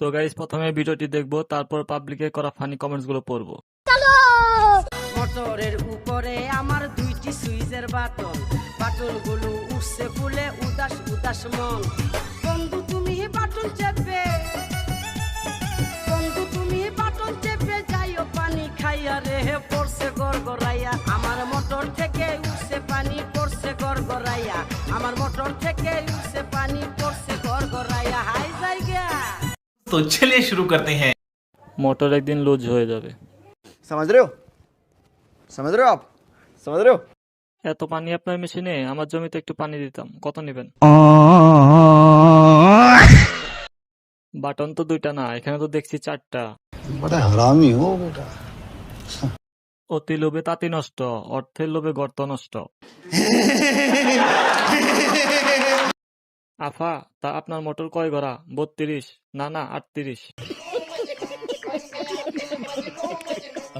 তো গাইস, প্রথমে ভিডিওটি দেখবো, তারপর পাবলিকে করা ফানি কমেন্টস গুলো পড়বো। মোটরের উপরে আমার দুইটি সুইচের বাটন, বাটনগুলো উঠছে ফুলে উদাস উদাস মন। বন্ধু তুমি বাটন চেপে, বন্ধু তুমি বাটন চেপে যাইও পানি খাইয়া রে পড়ছে গড়গড়াইয়া। আমার মোটর থেকে উঠছে পানি পড়ছে গড়গড়াইয়া, আমার মোটর থেকে উঠছে পানি পড়ছে গড়গড়াইয়া। হাই জায়গা। तो चलिए शुरू करते हैं। মোটর একদিন লুজ হয়ে যাবে। समझ रहे हो? समझ रहे हो आप? समझ रहे हो? এত পানি আপনার মেশিনে, আমার জমিতে একটু পানি দিতাম, কত নেবেন? বাটন তো দুইটা না, এখানে তো দেখছি চারটা। बड़ा हरामी हो बेटा। অতি লোভে তাঁতি নষ্ট, অর্থের লোভে গর্ত নষ্ট। আফা, তা আপনার মোটর কয় গড়া? 32? না না, 38।